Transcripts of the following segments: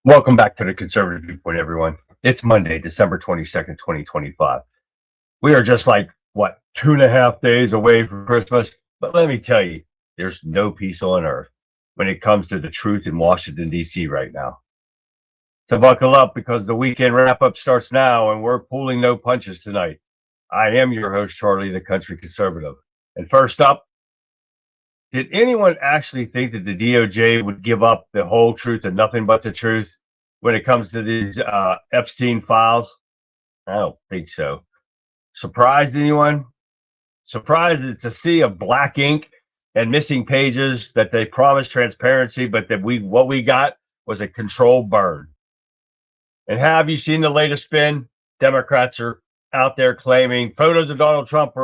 Welcome back to the Conservative Viewpoint, everyone. It's Monday, December 22nd, 2025. We are just like, 2.5 days away from Christmas? But let me tell you, there's no peace on earth when it comes to the truth in Washington, D.C. right now. So buckle up because the weekend wrap-up starts now and we're pulling no punches tonight. I am your host, Charlie, the Country Conservative. And first up, did anyone actually think that the DOJ would give up the whole truth and nothing but the truth when it comes to these Epstein files? I don't think so. Surprised anyone? Surprised it's a sea of black ink and missing pages that they promised transparency, but that what we got was a controlled burn. And have you seen the latest spin? Democrats are out there claiming photos of Donald Trump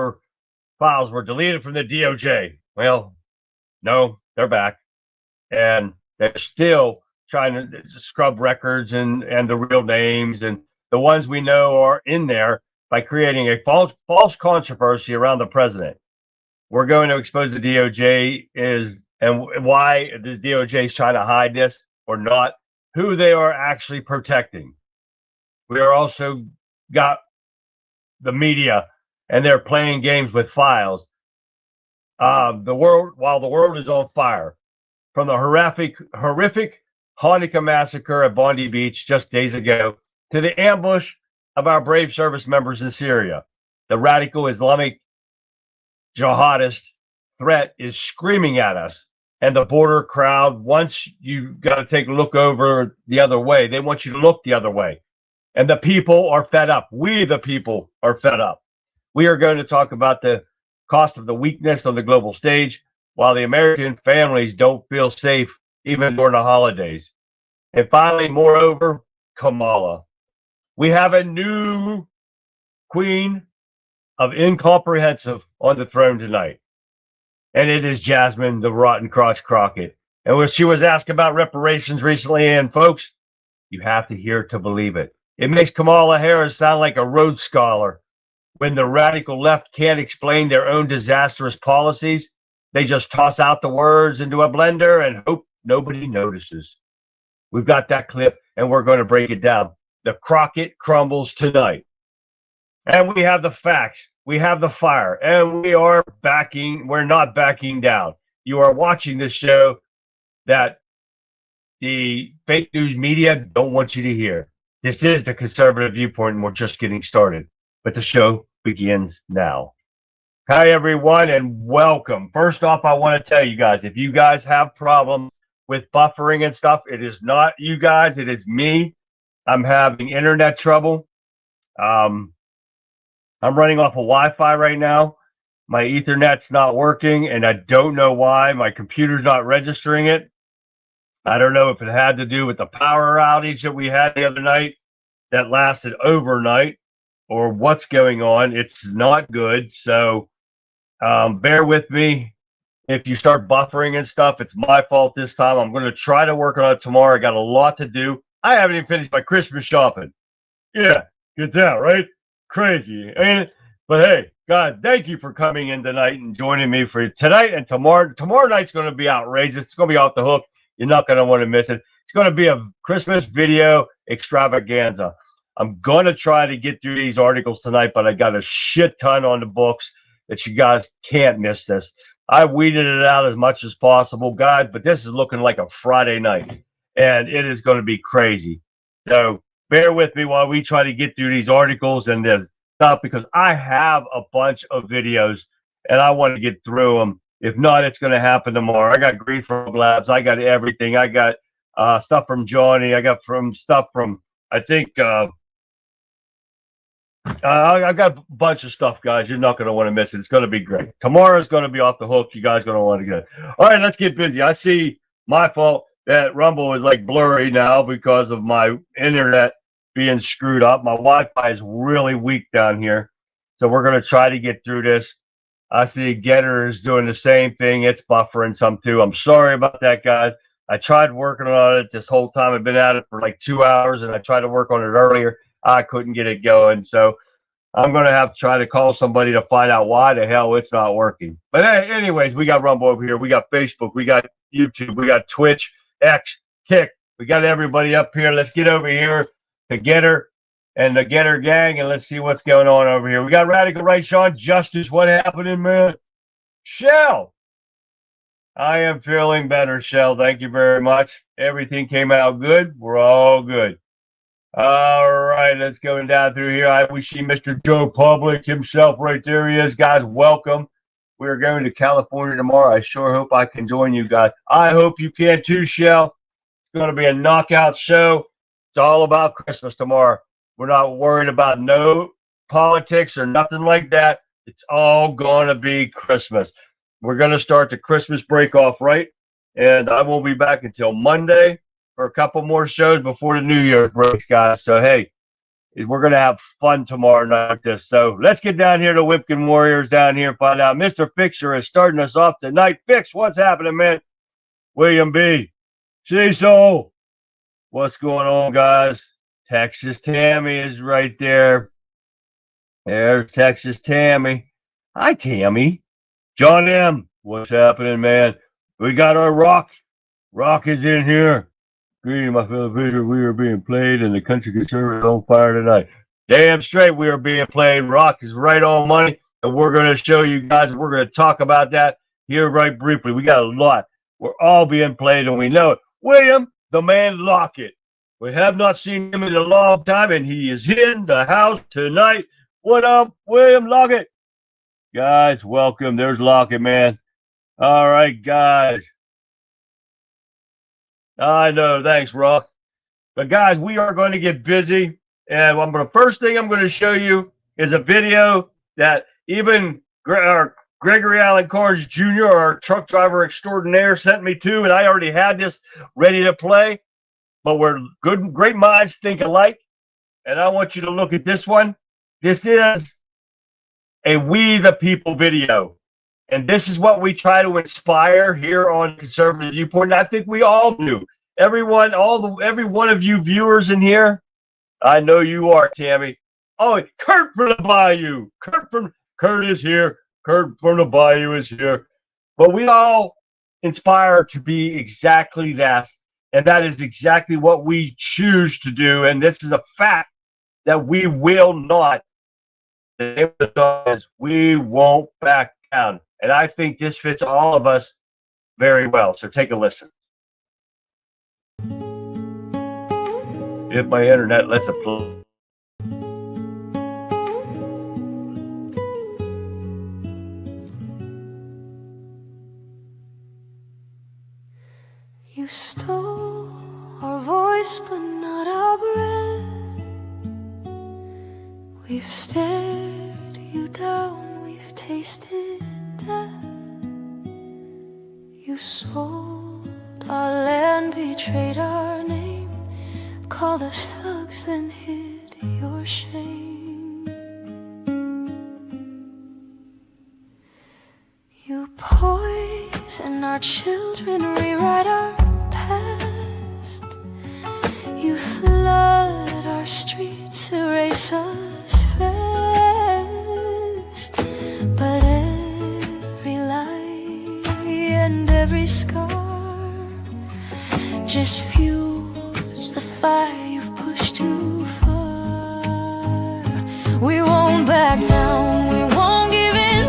files were deleted from the DOJ. Well, no, they're back. And they're still trying to scrub records and the real names. And the ones we know are in there by creating a false controversy around the president. We're going to expose the DOJ and why the DOJ is trying to hide this or not, who they are actually protecting. We are also got the media, and they're playing games with files. While the world is on fire, from the horrific Hanukkah massacre at Bondi Beach just days ago to the ambush of our brave service members in Syria, the radical Islamic jihadist threat is screaming at us. And the border crowd, once you got to take a look over the other way, they want you to look the other way. And the people are fed up. We, the people, are fed up. We are going to talk about the cost of the weakness on the global stage, while the American families don't feel safe even during the holidays. And finally, moreover, Kamala. We have a new queen of incomprehensive on the throne tonight. And it is Jasmine, the rotten crotch Crockett. And when she was asked about reparations recently, and folks, you have to hear to believe it. It makes Kamala Harris sound like a Rhodes Scholar. When the radical left can't explain their own disastrous policies, they just toss out the words into a blender and hope nobody notices. We've got that clip, and we're going to break it down. The Crockett crumbles tonight. And we have the facts. We have the fire. And we're not backing down. You are watching this show that the fake news media don't want you to hear. This is the Conservative Viewpoint, and we're just getting started. But the show begins now. Hi, everyone, and welcome. First off, I want to tell you guys, if you guys have problems with buffering and stuff, it is not you guys, it is me. I'm having internet trouble. I'm running off of Wi-Fi right now. My Ethernet's not working, and I don't know why. My computer's not registering it. I don't know if it had to do with the power outage that we had the other night that lasted overnight, or what's going on. It's not good. So bear with me. If you start buffering and stuff, it's my fault this time. I'm going to try to work on it tomorrow. I got a lot to do. I haven't even finished my Christmas shopping. Yeah, get down, right? Crazy. But hey, God, thank you for coming in tonight and joining me for tonight and tomorrow. Tomorrow night's going to be outrageous. It's going to be off the hook. You're not going to want to miss it. It's going to be a Christmas video extravaganza. I'm going to try to get through these articles tonight, but I got a shit ton on the books that you guys can't miss this. I weeded it out as much as possible, guys, but this is looking like a Friday night, and it is going to be crazy. So bear with me while we try to get through these articles and this stuff, because I have a bunch of videos, and I want to get through them. If not, it's going to happen tomorrow. I got Green Frog Labs. I got everything. I got stuff from Johnny. I got stuff from, I think, I got a bunch of stuff, guys. You're not going to want to miss it. It's going to be great. Tomorrow's going to be off the hook. You guys are going to want to get it. All right, let's get busy. I see my fault that Rumble is like blurry now because of my internet being screwed up. My Wi-Fi is really weak down here. So we're going to try to get through this. I see Getter is doing the same thing. It's buffering some too. I'm sorry about that, guys. I tried working on it this whole time. I've been at it for like 2 hours, and I tried to work on it earlier. I couldn't get it going. So I'm going to have to try to call somebody to find out why the hell it's not working. But hey, anyways, we got Rumble over here. We got Facebook. We got YouTube. We got Twitch, X, Kick. We got everybody up here. Let's get over here to Getter and the Getter gang, and let's see what's going on over here. We got Radical Right, Sean Justice. What happening, man? Shell. I am feeling better, Shell. Thank you very much. Everything came out good. We're all good. All right, let's go down through here. We see Mr. Joe Public himself right there. He is, guys. Welcome. We're going to California tomorrow. I sure hope I can join you guys. I hope you can too, Shell. It's going to be a knockout show. It's all about Christmas tomorrow. We're not worried about no politics or nothing like that. It's all going to be Christmas. We're going to start the Christmas break off right, and I won't be back until Monday for a couple more shows before the New Year breaks, guys. So, hey, we're going to have fun tomorrow night like this. So, let's get down here to Whipkin Warriors down here and find out. Mr. Fixer is starting us off tonight. Fix, what's happening, man? William B. Cecil, what's going on, guys? Texas Tammy is right there. There's Texas Tammy. Hi, Tammy. John M., what's happening, man? We got our Rock. Rock is in here. Greeting my fellow visitor. We are being played, and the country conservative is on fire tonight. Damn straight we are being played. Rock is right on money, and we're going to show you guys. We're going to talk about that here right briefly. We got a lot. We're all being played, and we know it. William, the man Lockett. We have not seen him in a long time, and he is in the house tonight. What up, William Lockett? Guys, welcome. There's Lockett, man. All right, guys. I know. Thanks, Rock. But, guys, we are going to get busy. And the first thing I'm going to show you is a video that even Gregory Allen Carnes Jr., our truck driver extraordinaire, sent me to. And I already had this ready to play. But great minds think alike. And I want you to look at this one. This is a We the People video. And this is what we try to inspire here on Conservative Viewpoint. And I think we all do. Every one of you viewers in here, I know you are, Tammy. Oh, Kurt from the Bayou. Kurt is here. Kurt from the Bayou is here. But we all inspire to be exactly that. And that is exactly what we choose to do. And this is a fact that we will not. The name of the song is We Won't Back Down. And I think this fits all of us very well. So take a listen. If my internet lets it play. You stole our voice, but not our breath. We've stared you down, we've tasted death. You sold our land, betrayed our name, called us thugs, then hid your shame. You poison our children, rewrite our past. You flood our streets, erase us fast. But every lie and every scar just fuels the fire you've pushed too far. We won't back down, we won't give in.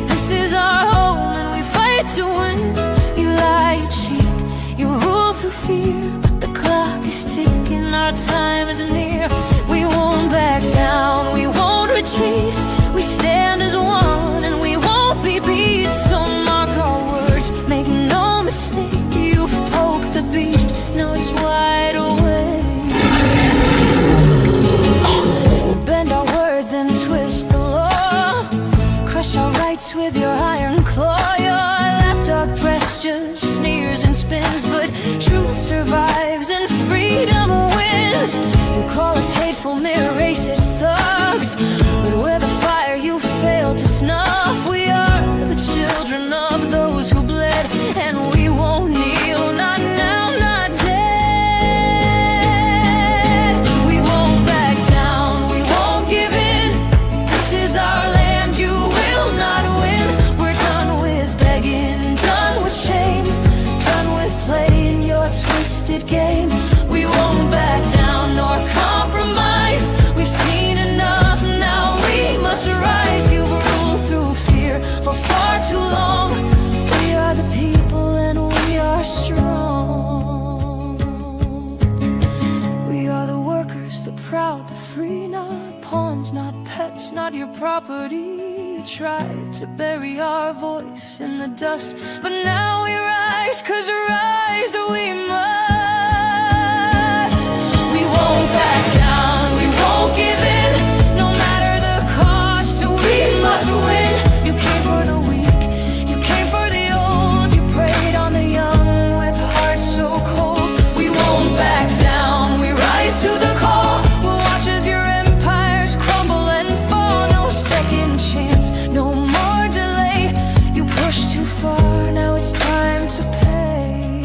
This is our home and we fight to win. You lie, you cheat, you rule through fear, but the clock is ticking, our time is near. We won't back down, we won't retreat. We stand as one and we won't be beat. So mark our words, make no mistake. You've poked the beast, now it's wide awake. You bend our words, then twist the law. Crush our rights with your iron claw. Your lapdog press just sneers and spins, but truth survives and freedom wins. You call us hateful, mere racist thugs, but we're the fire you failed to snuff. We are the children of those who bled, and we won't kneel, not now, not dead. We won't back down, we won't give in. This is our land, you will not win. We're done with begging, done with shame, done with playing your twisted game. property. Tried to bury our voice in the dust, but now we rise, 'cause rise we must. We won't back down, we won't give in, no matter the cost, we must win. You came for the weak, you came for the old, you preyed on the young with hearts so cold. We won't back down, we rise to the call. We'll watch as your empires crumble and fall. No second chance, no more delay. You pushed too far, now it's time to pay.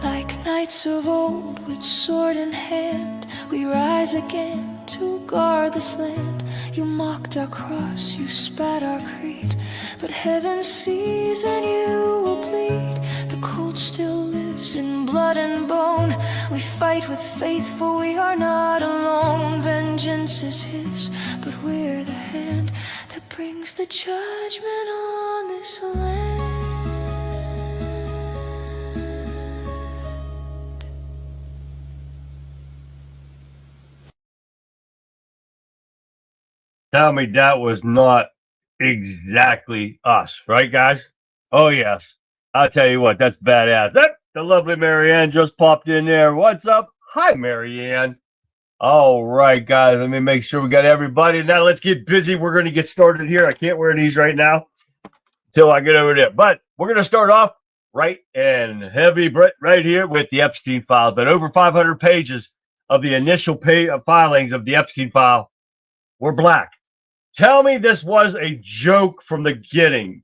Like knights of old with sword in hand, we rise again to guard this land. You mocked our cross, you spat our creed, but heaven sees and you will bleed. The cold still lives in blood and bone. We fight with faith, for we are not alone. Vengeance is his, but we're the hand that brings the judgment on this land. Tell me that was not exactly us, right, guys? Oh, yes. I'll tell you what, that's badass. The lovely Marianne just popped in there. What's up? Hi, Marianne. All right, guys, let me make sure we got everybody. Now let's get busy. We're going to get started here. I can't wear these right now until I get over there. But we're going to start off right and heavy right here with the Epstein file. But over 500 pages of the initial filings of the Epstein file were black. Tell me this was a joke from the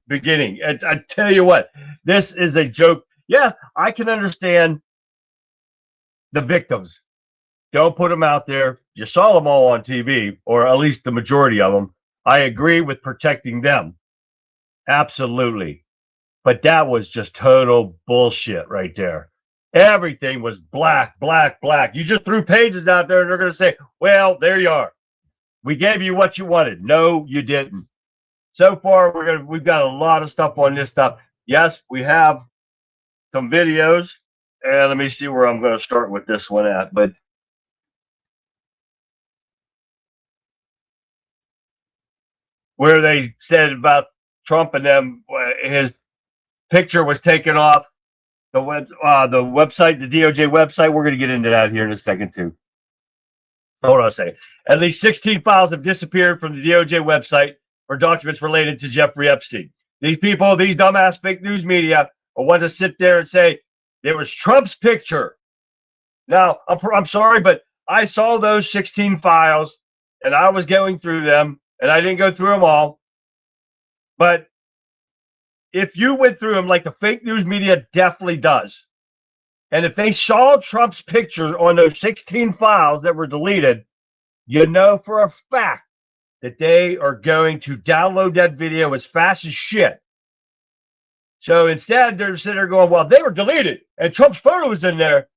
beginning. And I tell you what, this is a joke. Yes, I can understand the victims. Don't put them out there. You saw them all on TV, or at least the majority of them. I agree with protecting them. Absolutely. But that was just total bullshit right there. Everything was black, black, black. You just threw pages out there and they're going to say, well, there you are. We gave you what you wanted. No, you didn't. So far, we've got a lot of stuff on this stuff. Yes, we have some videos. And let me see where I'm going to start with this one at. But where they said about Trump and them, his picture was taken off the website, the DOJ website. We're going to get into that here in a second, too. Hold on a second. At least 16 files have disappeared from the DOJ website for documents related to Jeffrey Epstein. These people, these dumbass fake news media, want to sit there and say there was Trump's picture. Now, I'm sorry, but I saw those 16 files, and I was going through them, and I didn't go through them all. But if you went through them like the fake news media definitely does, and if they saw Trump's picture on those 16 files that were deleted, you know for a fact that they are going to download that video as fast as shit. So instead, they're sitting there going, well, they were deleted and Trump's photo was in there.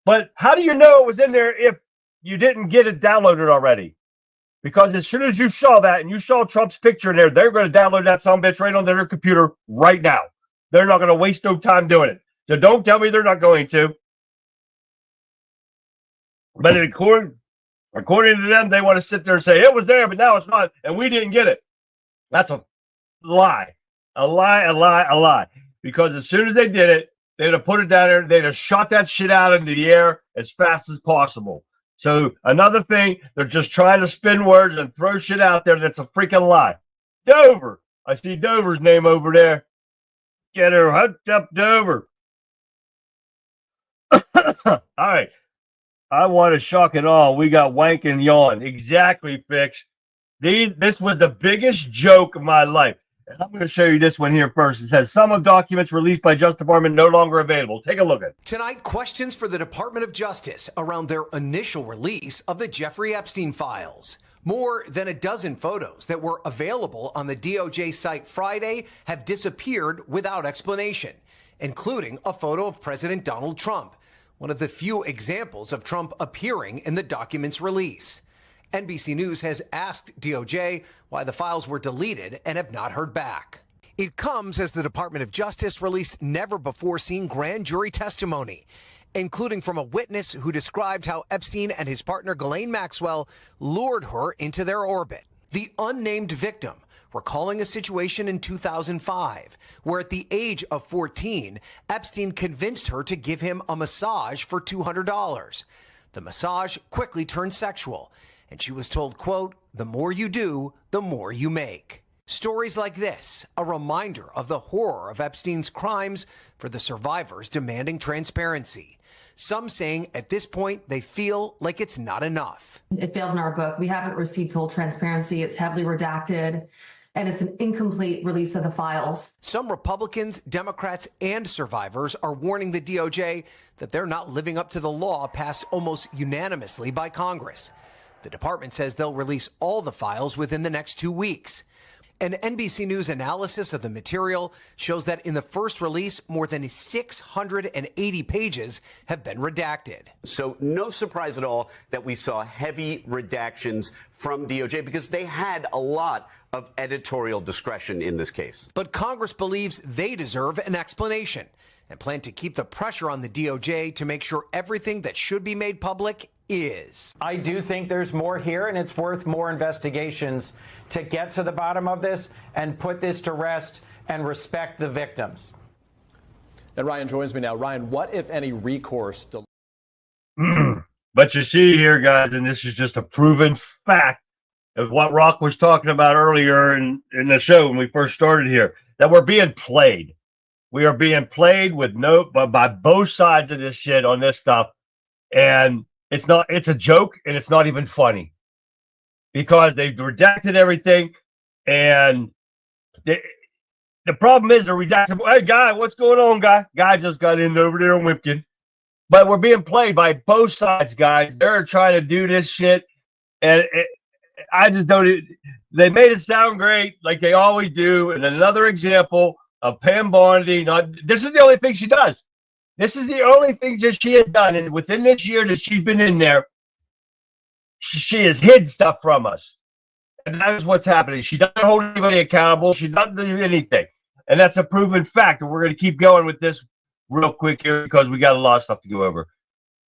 But how do you know it was in there if you didn't get it downloaded already? Because as soon as you saw that and you saw Trump's picture in there, they're going to download that sumbitch right on their computer right now. They're not going to waste no time doing it. So don't tell me they're not going to. But according to them, they want to sit there and say, it was there, but now it's not, and we didn't get it. That's a lie. A lie, a lie, a lie. Because as soon as they did it, they'd have put it down there, they'd have shot that shit out into the air as fast as possible. So another thing, they're just trying to spin words and throw shit out there that's a freaking lie. Dover. I see Dover's name over there. Get her hooked up, Dover. All right. I want to shock it all. We got wank and yawn. Exactly, Fix. This was the biggest joke of my life. And I'm going to show you this one here first. It says some of documents released by Justice Department no longer available. Take a look at it. Tonight, questions for the Department of Justice around their initial release of the Jeffrey Epstein files. More than a dozen photos that were available on the DOJ site Friday have disappeared without explanation, including a photo of President Donald Trump, one of the few examples of Trump appearing in the documents release. NBC News has asked DOJ why the files were deleted and have not heard back. It comes as the Department of Justice released never-before-seen grand jury testimony including from a witness who described how Epstein and his partner Ghislaine Maxwell lured her into their orbit. The unnamed victim recalling a situation in 2005 where at the age of 14, Epstein convinced her to give him a massage for $200. The massage quickly turned sexual, and she was told, quote, "The more you do, the more you make." Stories like this, a reminder of the horror of Epstein's crimes for the survivors demanding transparency. Some saying at this point they feel like it's not enough. It failed in our book. We haven't received full transparency. It's heavily redacted, and it's an incomplete release of the files. Some Republicans, Democrats, and survivors are warning the DOJ that they're not living up to the law passed almost unanimously by Congress. The department says they'll release all the files within the next 2 weeks. An NBC News analysis of the material shows that in the first release, more than 680 pages have been redacted. So no surprise at all that we saw heavy redactions from DOJ because they had a lot of editorial discretion in this case. But Congress believes they deserve an explanation and plan to keep the pressure on the DOJ to make sure everything that should be made public is. I do think there's more here, and it's worth more investigations to get to the bottom of this and put this to rest and respect the victims. And Ryan joins me now. Ryan, what, if any, recourse? But you see here, guys, and this is just a proven fact of what Rock was talking about earlier in the show when we first started here, that we're being played. We are being played with by both sides of this shit on this stuff. And it's a joke, and it's not even funny because they've redacted everything. And the problem is they're redacted. Hey, guy, what's going on, guy? Guy just got in over there on Whipkin. But we're being played by both sides, guys. They're trying to do this shit. And I just don't. They made it sound great, like they always do. And another example of Pam Bondi. This is the only thing she does. This is the only thing that she has done. And within this year that she's been in there, she has hid stuff from us. And that is what's happening. She doesn't hold anybody accountable. She doesn't do anything. And that's a proven fact. And we're going to keep going with this real quick here because we got a lot of stuff to go over.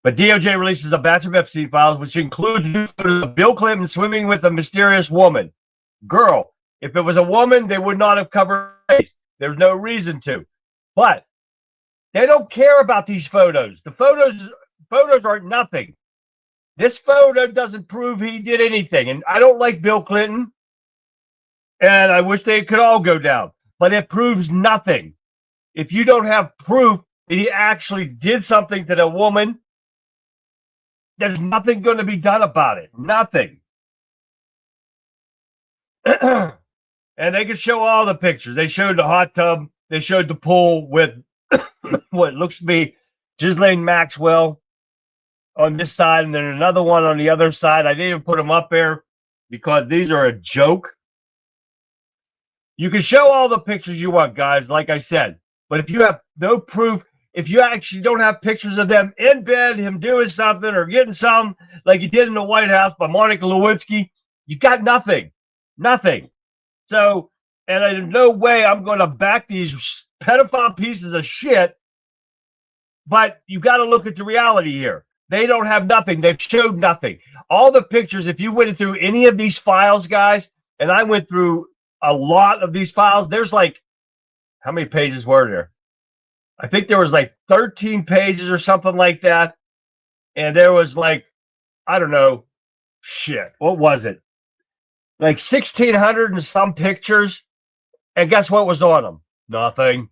But DOJ releases a batch of Epstein files, which includes photos of Bill Clinton swimming with a mysterious woman. Girl. If it was a woman, they would not have covered her face. There's no reason to. But they don't care about these photos. The photos are nothing. This photo doesn't prove he did anything. And I don't like Bill Clinton. And I wish they could all go down. But it proves nothing. If you don't have proof that he actually did something to the woman, there's nothing going to be done about it. Nothing. And they can show all the pictures. They showed the hot tub. They showed the pool with what looks to be Ghislaine Maxwell on this side, and then another one on the other side. I didn't even put them up there because these are a joke. You can show all the pictures you want, guys, like I said. But if you have no proof, if you actually don't have pictures of them in bed, him doing something or getting something like he did in the White House by Monica Lewinsky, you got nothing. Nothing. So, and in no way I'm going to back these pedophile pieces of shit. But you got to look at the reality here. They don't have nothing. They've showed nothing. All the pictures, if you went through any of these files, guys, and I went through a lot of these files, there's like, how many pages were there? I think there was like 13 pages or something like that. And there was like, I don't know, shit, what was it? Like 1,600 and some pictures. And guess what was on them? Nothing.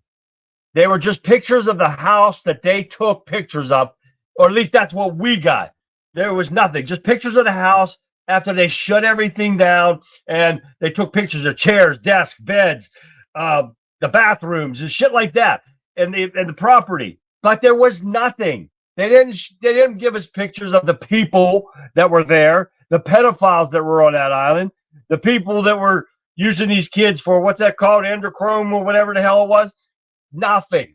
They were just pictures of the house that they took pictures of, or at least that's what we got. There was nothing, just pictures of the house after they shut everything down, and they took pictures of chairs, desks, beds, the bathrooms, and shit like that, and the property. But there was nothing. They didn't give us pictures of the people that were there, the pedophiles that were on that island, the people that were using these kids for what's that called, endocrine or whatever the hell it was. Nothing.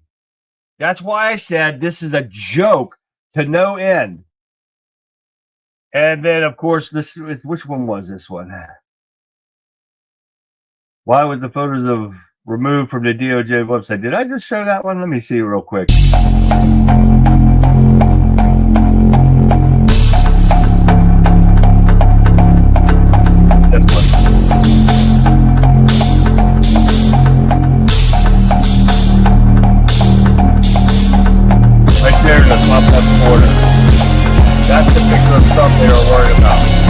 That's why I said this is a joke to no end. And then, of course, which one was this one? Why was the photos removed from the DOJ website? Did I just show that one? Let me see real quick. stuff they were worried about.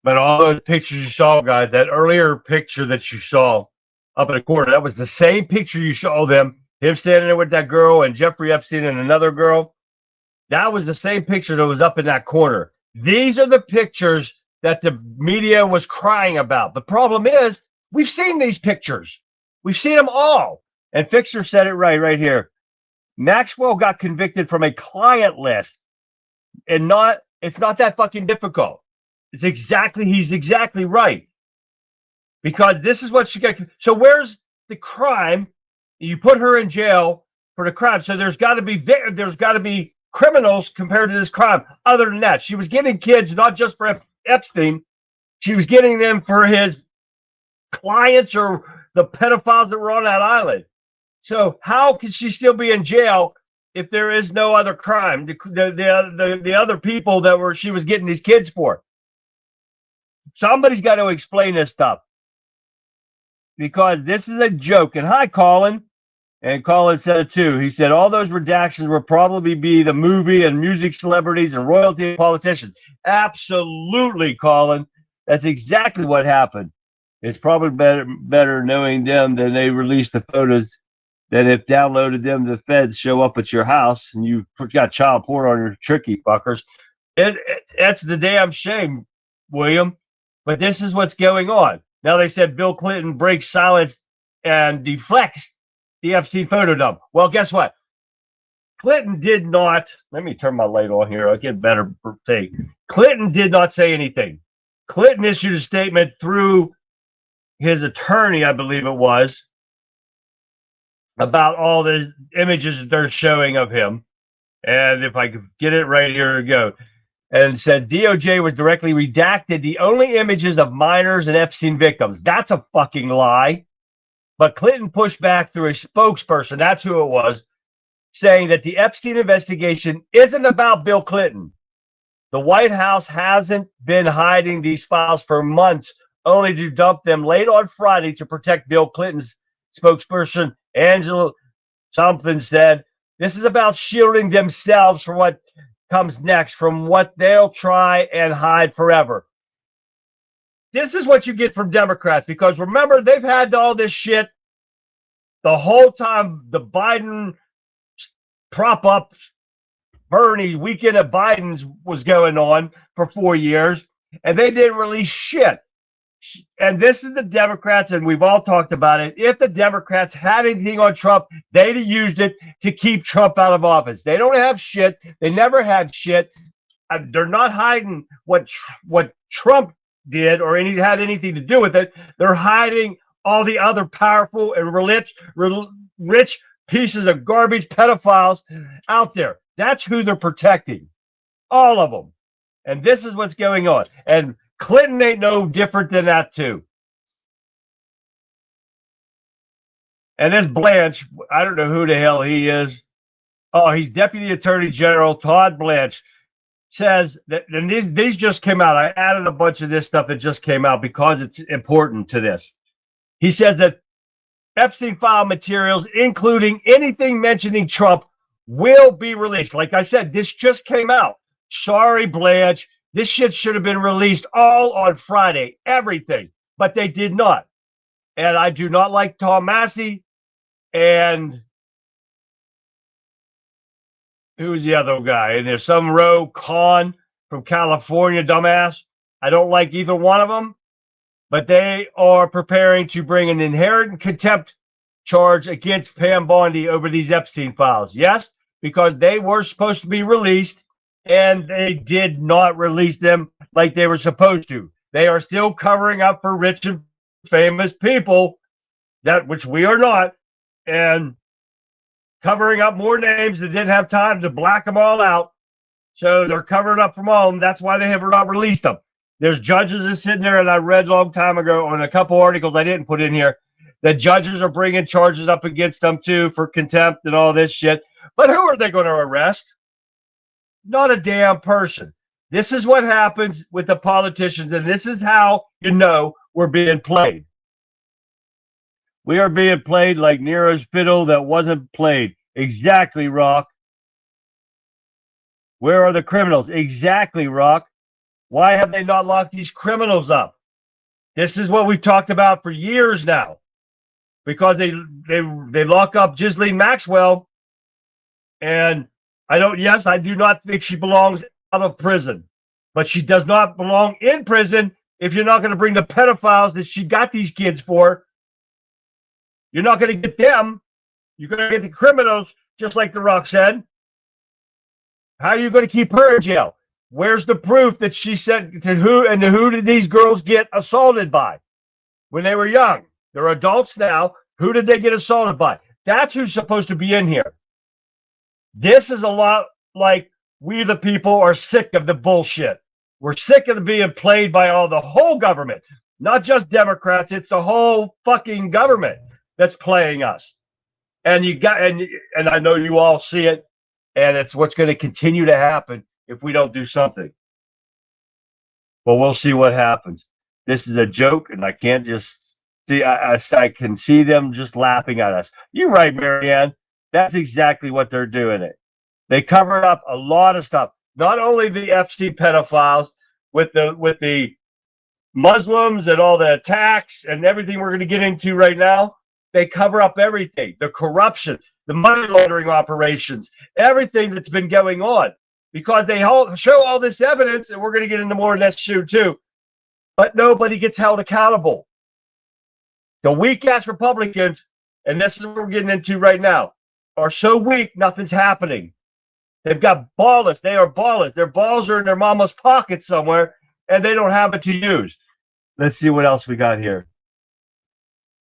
But all those pictures you saw, guys, that earlier picture that you saw up in the corner, that was the same picture you saw them, him standing there with that girl and Jeffrey Epstein and another girl. That was the same picture that was up in that corner. These are the pictures that the media was crying about. The problem is, we've seen these pictures. We've seen them all. And Fixer said it right here. Maxwell got convicted from a client list. And it's not that fucking difficult. He's exactly right. Because this is what she got. So where's the crime? You put her in jail for the crime. So there's got to be criminals compared to this crime. Other than that, she was getting kids not just for Epstein. She was getting them for his clients or the pedophiles that were on that island. So how could she still be in jail if there is no other crime? The other people that she was getting these kids for. Somebody's got to explain this stuff, because this is a joke. And hi, Colin. And Colin said it too. He said all those redactions will probably be the movie and music celebrities and royalty and politicians. Absolutely, Colin. That's exactly what happened. It's probably better knowing them than they released the photos than if downloaded them, the feds show up at your house and you got child porn on your tricky fuckers. That's the damn shame, William. But this is what's going on. Now they said Bill Clinton breaks silence and deflects the Epstein photo dump. Well, guess what? Clinton did not. Let me turn my light on here. I'll get better take. Clinton did not say anything. Clinton issued a statement through his attorney, I believe it was, about all the images that they're showing of him. And if I could get it right, here we go. And said DOJ was directly redacted the only images of minors and Epstein victims. That's a fucking lie. But Clinton pushed back through a spokesperson, that's who it was, saying that the Epstein investigation isn't about Bill Clinton. The White House hasn't been hiding these files for months, only to dump them late on Friday to protect Bill Clinton's spokesperson, Angela something, said. This is about shielding themselves from what comes next, from what they'll try and hide forever. This is what you get from Democrats, because remember, they've had all this shit the whole time the Biden prop up Bernie weekend of Biden's was going on for 4 years, and they didn't release shit. And this is the Democrats, and we've all talked about it. If the Democrats had anything on Trump, they'd have used it to keep Trump out of office. They don't have shit. They never had shit. They're not hiding what Trump did or had anything to do with it. They're hiding all the other powerful and rich pieces of garbage pedophiles out there. That's who they're protecting. All of them. And this is what's going on. And Clinton ain't no different than that too. And this Blanche, I don't know who the hell he is. Oh, he's Deputy Attorney General Todd Blanche, says that, and these just came out. I added a bunch of this stuff that just came out because it's important to this. He says that Epstein file materials, including anything mentioning Trump, will be released. Like I said, this just came out. Sorry, Blanche. This shit should have been released all on Friday, everything, but they did not. And I do not like Tom Massey. And who's the other guy? And there's some Roe Khan from California, dumbass. I don't like either one of them, but they are preparing to bring an inherent contempt charge against Pam Bondi over these Epstein files. Yes, because they were supposed to be released and they did not release them like they were supposed to. They are still covering up for rich and famous people, that which we are not, and covering up more names that didn't have time to black them all out. So they're covering up from all of them. That's why they have not released them. There's judges that sitting there, and I read a long time ago on a couple articles I didn't put in here, that judges are bringing charges up against them too for contempt and all this shit. But who are they going to arrest? Not a damn person. This is what happens with the politicians, and this is how you know we're being played. We are being played like Nero's fiddle that wasn't played. Exactly, Rock. Where are the criminals? Exactly, Rock. Why have they not locked these criminals up? This is what we've talked about for years now. Because they lock up Ghislaine Maxwell, and I do not think she belongs out of prison. But she does not belong in prison if you're not going to bring the pedophiles that she got these kids for. You're not going to get them. You're going to get the criminals, just like The Rock said. How are you going to keep her in jail? Where's the proof that she said to who did these girls get assaulted by when they were young? They're adults now. Who did they get assaulted by? That's who's supposed to be in here. This is a lot like we the people are sick of the bullshit. We're sick of being played by the whole government, not just Democrats. It's the whole fucking government that's playing us. And and I know you all see it, and it's what's going to continue to happen if we don't do something. But we'll see what happens. This is a joke, and I can't just see. I can see them just laughing at us. You're right, Marianne. That's exactly what they're doing. They covered up a lot of stuff. Not only the Epstein pedophiles with the Muslims and all the attacks and everything we're going to get into right now. They cover up everything, the corruption, the money laundering operations, everything that's been going on, because they show all this evidence, and we're going to get into more of that soon too. But nobody gets held accountable. The weak-ass Republicans, and this is what we're getting into right now, are so weak, nothing's happening. They've got ballless. They are ballless. Their balls are in their mama's pocket somewhere, and they don't have it to use. Let's see what else we got here.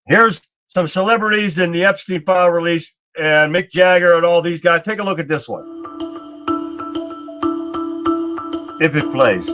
Here's some celebrities in the Epstein file release, and Mick Jagger and all these guys. Take a look at this one. If it plays.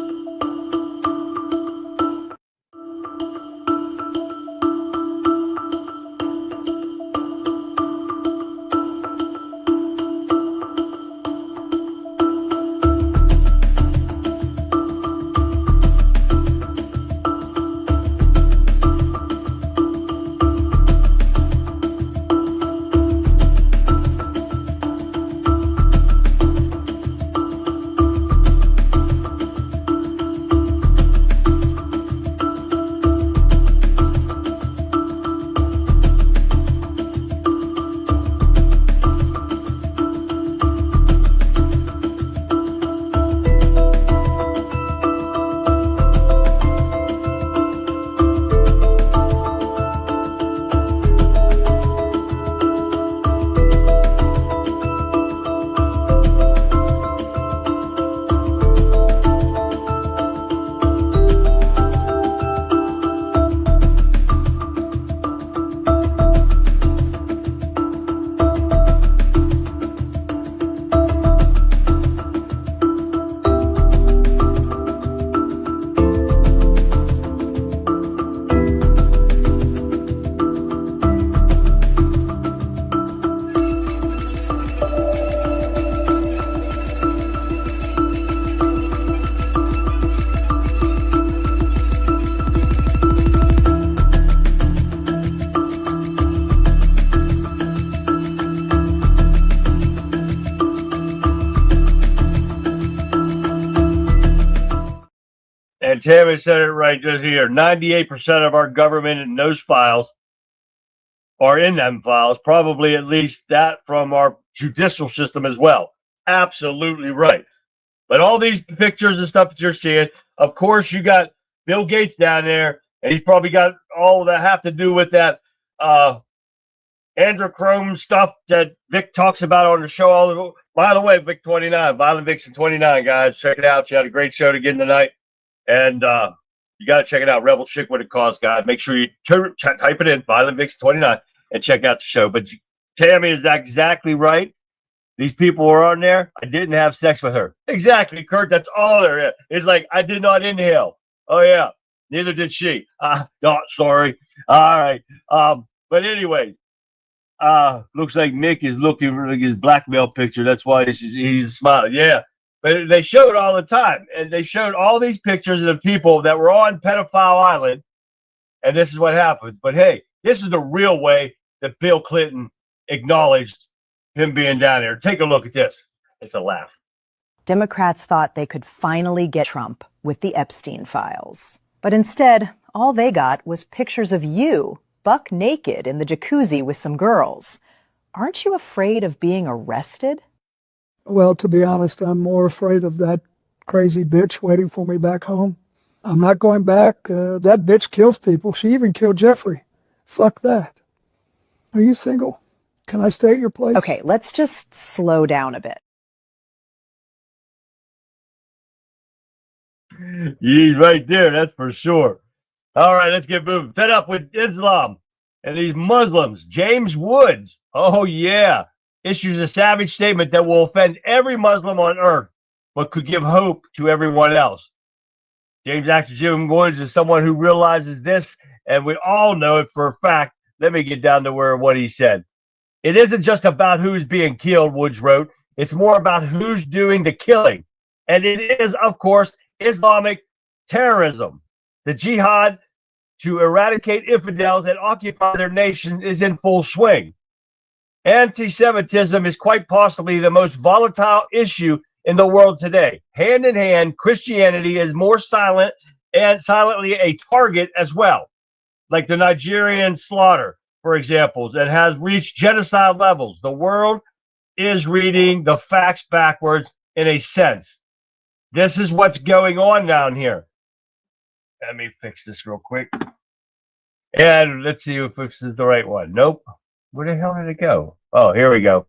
And Tammy said it right just here. 98% of our government in those files are in them files. Probably at least that from our judicial system as well. Absolutely right. But all these pictures and stuff that you're seeing, of course, you got Bill Gates down there, and he's probably got all that have to do with that androchrome stuff that Vic talks about on the show. By the way, Vic 29, Violent Vixen 29, guys, check it out. She had a great show again tonight, and you got to check it out. Rebel Chick with a Cause, guys. Make sure you type it in, Violent Vixen 29, and check out the show. But Tammy is exactly right. These people were on there. I didn't have sex with her. Exactly, Kurt. That's all there is. It's like I did not inhale. Oh yeah, neither did she. No, sorry. All right. But anyway, looks like Mick is looking for his blackmail picture. That's why he's smiling. Yeah. But they showed all the time, and they showed all these pictures of people that were on Pedophile Island, and this is what happened. But hey, this is the real way that Bill Clinton acknowledged him being down there. Take a look at this. It's a laugh. Democrats thought they could finally get Trump with the Epstein files. But instead, all they got was pictures of you, buck naked in the jacuzzi with some girls. Aren't you afraid of being arrested? Well, to be honest, I'm more afraid of that crazy bitch waiting for me back home. I'm not going back. That bitch kills people. She even killed Jeffrey. Fuck that. Are you single? Can I stay at your place? Okay, let's just slow down a bit. He's right there, that's for sure. All right, let's get moving. Fed up with Islam and these Muslims. James Woods, oh yeah, issues a savage statement that will offend every Muslim on earth, but could give hope to everyone else. Actor Jim Woods is someone who realizes this, and we all know it for a fact. Let me get down to what he said. It isn't just about who's being killed, Woods wrote. It's more about who's doing the killing. And it is, of course, Islamic terrorism. The jihad to eradicate infidels and occupy their nation is in full swing. Anti-Semitism is quite possibly the most volatile issue in the world today. Hand in hand, Christianity is more silent and silently a target as well, like the Nigerian slaughter, for example, that has reached genocide levels. The world is reading the facts backwards in a sense. This is what's going on down here. Let me fix this real quick. And let's see if this is the right one. Nope. Where the hell did it go? Oh, here we go.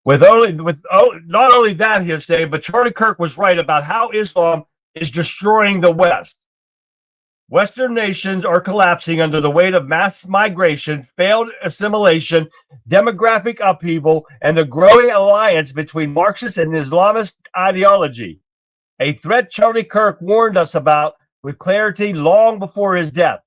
Not only that, he'll say, but Charlie Kirk was right about how Islam is destroying the West. Western nations are collapsing under the weight of mass migration, failed assimilation, demographic upheaval, and the growing alliance between Marxist and Islamist ideology. A threat Charlie Kirk warned us about with clarity long before his death.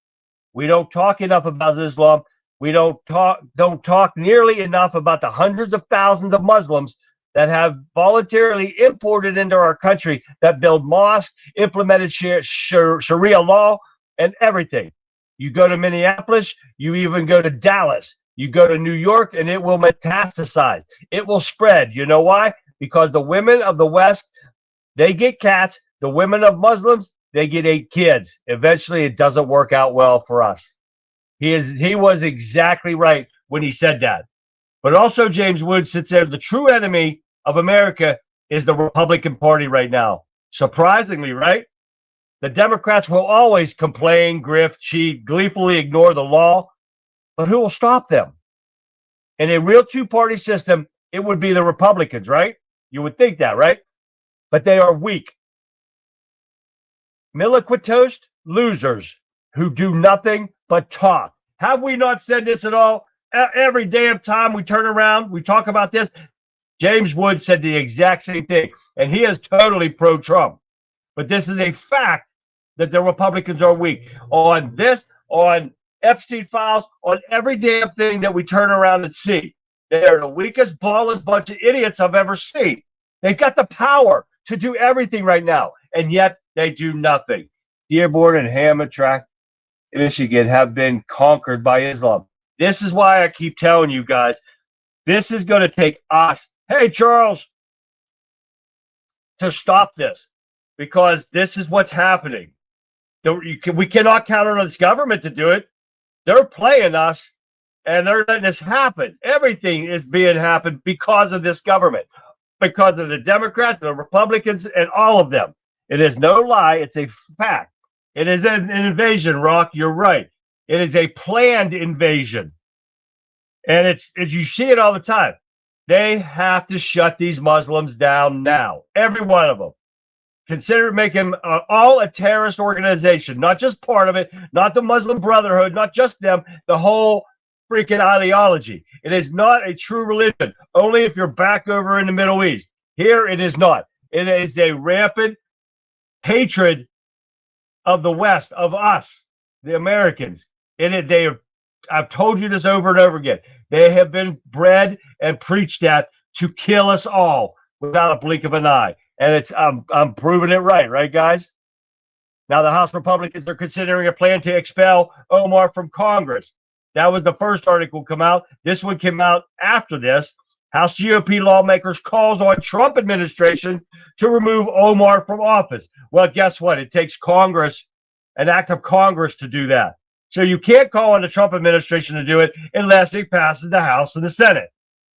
We don't talk enough about Islam. We don't talk nearly enough about the hundreds of thousands of Muslims that have voluntarily imported into our country, that build mosques, implemented Sharia law, and everything. You go to Minneapolis, you even go to Dallas, you go to New York, and it will metastasize. It will spread. You know why? Because the women of the West, they get cats. The women of Muslims, they get 8 kids. Eventually, it doesn't work out well for us. He was exactly right when he said that. But also, James Woods sits there. The true enemy of America is the Republican Party right now. Surprisingly, right? The Democrats will always complain, grift, cheat, gleefully ignore the law. But who will stop them? In a real two-party system, it would be the Republicans, right? You would think that, right? But they are weak. Miliquitoast losers who do nothing but talk. Have we not said this at all? Every damn time we turn around, we talk about this. James Woods said the exact same thing, and he is totally pro-Trump. But this is a fact that the Republicans are weak on this, on Epstein files, on every damn thing that we turn around and see. They are the weakest, ballless bunch of idiots I've ever seen. They've got the power to do everything right now, and yet they do nothing. Dearborn and Hamtramck, Michigan, have been conquered by Islam. This is why I keep telling you guys, this is going to take us, hey, Charles, to stop this, because this is what's happening. We cannot count on this government to do it. They're playing us, and they're letting this happen. Everything is being happened because of this government, because of the Democrats, the Republicans, and all of them. It is no lie. It's a fact. It is an invasion, Rock. You're right. It is a planned invasion. And it's you see it all the time. They have to shut these Muslims down now. Every one of them. Consider making all a terrorist organization, not just part of it, not the Muslim Brotherhood, not just them, the whole freaking ideology. It is not a true religion, only if you're back over in the Middle East. Here, it is not. It is a rampant hatred of the West, of us, the Americans. I've told you this over and over again. They have been bred and preached at to kill us all without a blink of an eye. And I'm proving it right, guys? Now, the House Republicans are considering a plan to expel Omar from Congress. That was the first article come out. This one came out after this. House GOP lawmakers calls on Trump administration to remove Omar from office. Well, guess what? It takes Congress, an act of Congress, to do that. So you can't call on the Trump administration to do it unless it passes the House and the Senate.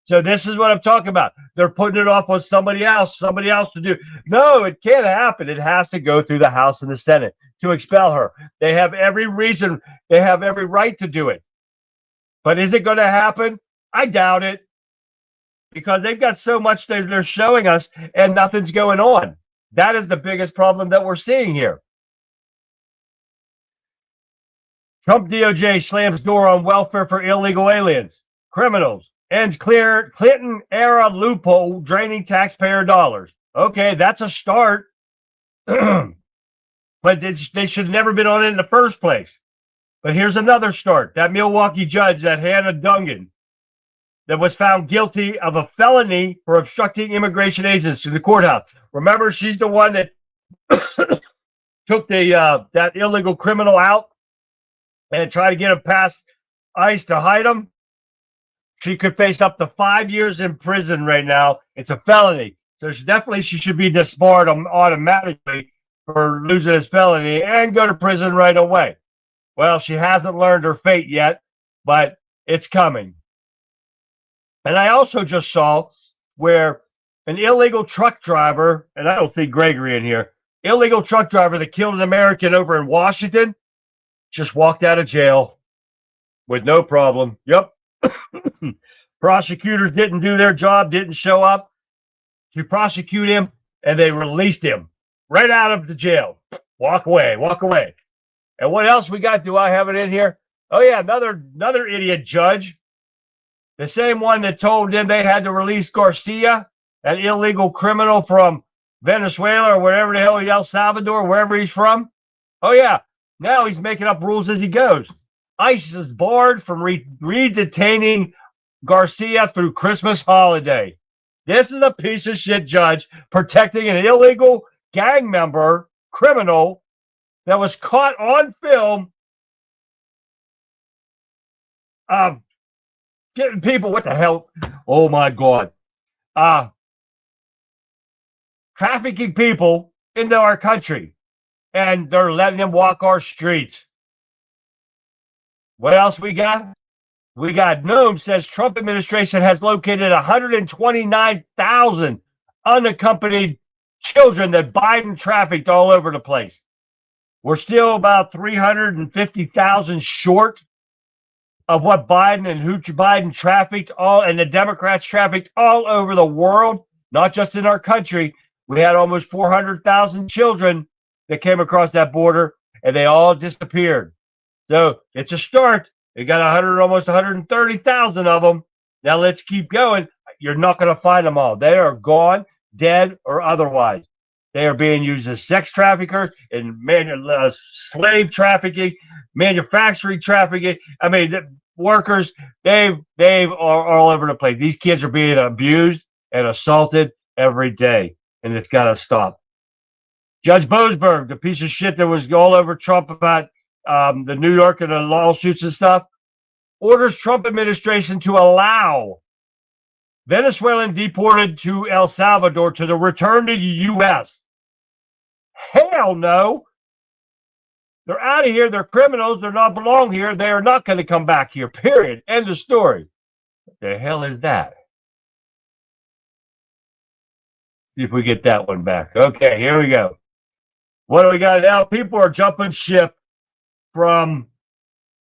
So this is what I'm talking about. They're putting it off on somebody else to do. No, it can't happen. It has to go through the House and the Senate to expel her. They have every reason. They have every right to do it. But is it going to happen? I doubt it. Because they've got so much they're showing us and nothing's going on. That is the biggest problem that we're seeing here. Trump DOJ slams door on welfare for illegal aliens, criminals, ends clear Clinton-era loophole draining taxpayer dollars. Okay, that's a start. But they should have never been on it in the first place. But here's another start. That Milwaukee judge, that Hannah Duggan, that was found guilty of a felony for obstructing immigration agents to the courthouse. Remember, she's the one that took that illegal criminal out and tried to get him past ICE to hide him. She could face up to 5 years in prison right now. It's a felony. So she should be disbarred automatically for losing his felony and go to prison right away. Well, she hasn't learned her fate yet, but it's coming. And I also just saw where an illegal truck driver, and I don't think Gregory in here, illegal truck driver that killed an American over in Washington, just walked out of jail with no problem. Yep. Prosecutors didn't do their job, didn't show up to prosecute him, and they released him right out of the jail. Walk away. And what else we got? Do I have it in here? Oh, yeah, another idiot judge. The same one that told them they had to release Garcia, an illegal criminal from Venezuela or wherever the hell, El Salvador, wherever he's from. Oh, yeah. Now he's making up rules as he goes. ICE is barred from re-detaining Garcia through Christmas holiday. This is a piece of shit judge protecting an illegal gang member, criminal, that was caught on film getting people, what the hell? Oh my God. Trafficking people into our country. And they're letting them walk our streets. What else we got? We got Noam says Trump administration has located 129,000 unaccompanied children that Biden trafficked all over the place. We're still about 350,000 short of what Biden and who Biden trafficked and the Democrats trafficked all over the world, not just in our country. We had almost 400,000 children that came across that border, and they all disappeared. So it's a start. They got almost 130,000 of them. Now let's keep going. You're not going to find them all. They are gone, dead, or otherwise. They are being used as sex traffickers and slave trafficking, manufacturing trafficking. I mean, the workers, they are all over the place. These kids are being abused and assaulted every day, and it's got to stop. Judge Boasberg, the piece of shit that was all over Trump about the New York and the lawsuits and stuff, orders Trump administration to allow Venezuelan deported to El Salvador to the return to the U.S. Hell no. They're out of here. They're criminals. They're not belong here. They are not going to come back here, period. End of story. What the hell is that? See if we get that one back. Okay, here we go. What do we got now? People are jumping ship from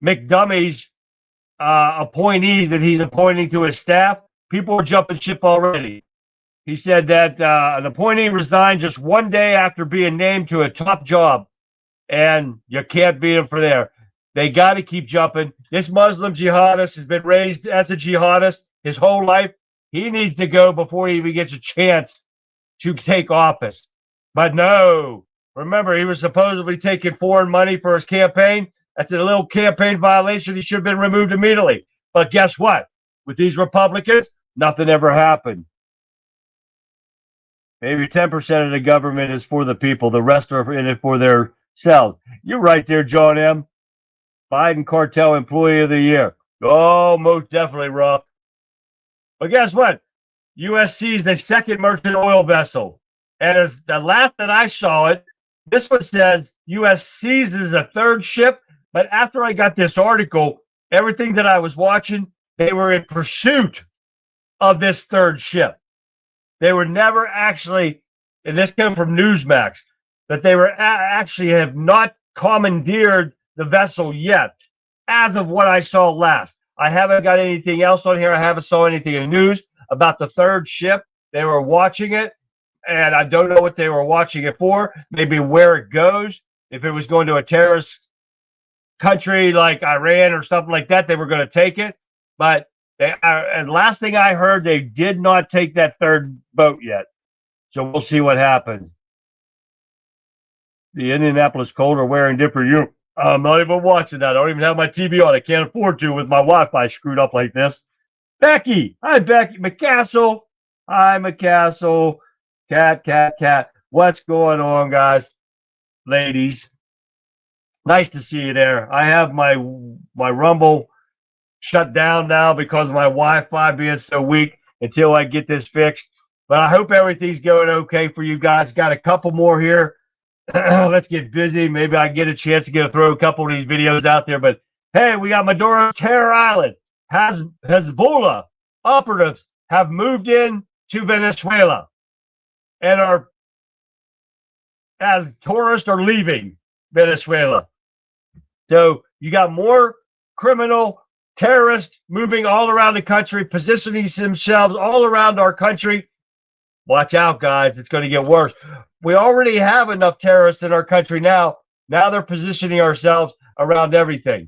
McDummie's appointees that he's appointing to his staff, people are jumping ship already. He said that an appointee resigned just one day after being named to a top job, and you can't beat him for there. They got to keep jumping. This Muslim jihadist has been raised as a jihadist his whole life. He needs to go before he even gets a chance to take office. But no, remember, he was supposedly taking foreign money for his campaign. That's a little campaign violation. He should have been removed immediately. But guess what? With these Republicans, nothing ever happened. Maybe 10% of the government is for the people. The rest are in it for themselves. You're right there, John M. Biden Cartel Employee of the Year. Oh, most definitely, Rob. But guess what? U.S. seized a second merchant oil vessel. And as the last that I saw it, this one says U.S. seizes a third ship. But after I got this article, everything that I was watching, they were in pursuit of this third ship. They were never actually, and this came from Newsmax, that they were actually have not commandeered the vessel yet, as of what I saw last. I haven't got anything else on here. I haven't saw anything in the news about the third ship. They were watching it, and I don't know what they were watching it for. Maybe where it goes. If it was going to a terrorist country like Iran or something like that, they were going to take it. But they are, and last thing I heard, they did not take that third boat yet. So we'll see what happens. The Indianapolis Colts are wearing different uniforms. I'm not even watching that. I don't even have my TV on. I can't afford to with my Wi-Fi screwed up like this. Becky. Hi, Becky. McCastle. Hi, McCastle. Cat. What's going on, guys? Ladies. Nice to see you there. I have my Rumble shut down now because of my Wi-Fi being so weak until I get this fixed. But I hope everything's going okay for you guys. Got a couple more here. Let's get busy. Maybe I get a chance to throw a couple of these videos out there. But hey, we got Maduro's Terror Island. Hezbollah operatives have moved in to Venezuela and are, as tourists are leaving Venezuela. So you got more criminal terrorists moving all around the country, positioning themselves all around our country. Watch out, guys. It's going to get worse. We already have enough terrorists in our country now. Now they're positioning ourselves around everything.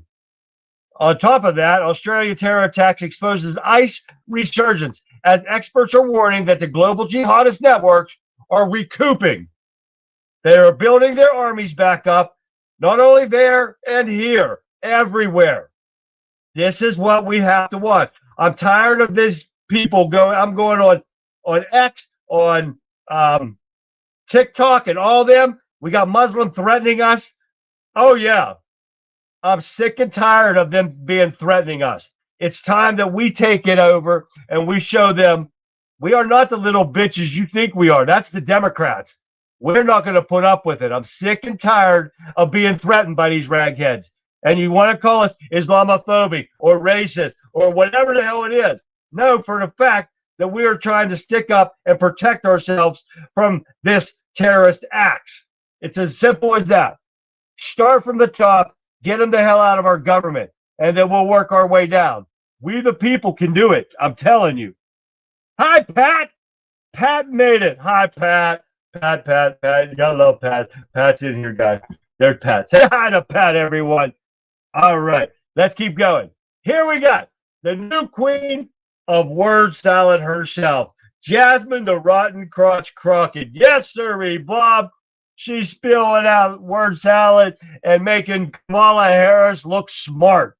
On top of that, Australia terror attacks exposes ICE resurgence as experts are warning that the global jihadist networks are recouping. They are building their armies back up, not only there and here, everywhere. This is what we have to watch. I'm tired of these people going. I'm going on X, on TikTok and all them. We got Muslim threatening us. Oh, yeah. I'm sick and tired of them threatening us. It's time that we take it over and we show them we are not the little bitches you think we are. That's the Democrats. We're not going to put up with it. I'm sick and tired of being threatened by these ragheads. And you want to call us Islamophobic or racist or whatever the hell it is. No, for the fact that we are trying to stick up and protect ourselves from this terrorist acts. It's as simple as that. Start from the top, get them the hell out of our government, and then we'll work our way down. We the people can do it. I'm telling you. Hi, Pat. Pat made it. Hi, Pat. Pat. You gotta love Pat. Pat's in here, guys. There's Pat. Say hi to Pat, everyone. All right. Let's keep going. Here we got the new queen of word salad herself, Jasmine the Rotten Crotch Crockett. Yes, sirree, Bob. She's spilling out word salad and making Kamala Harris look smart.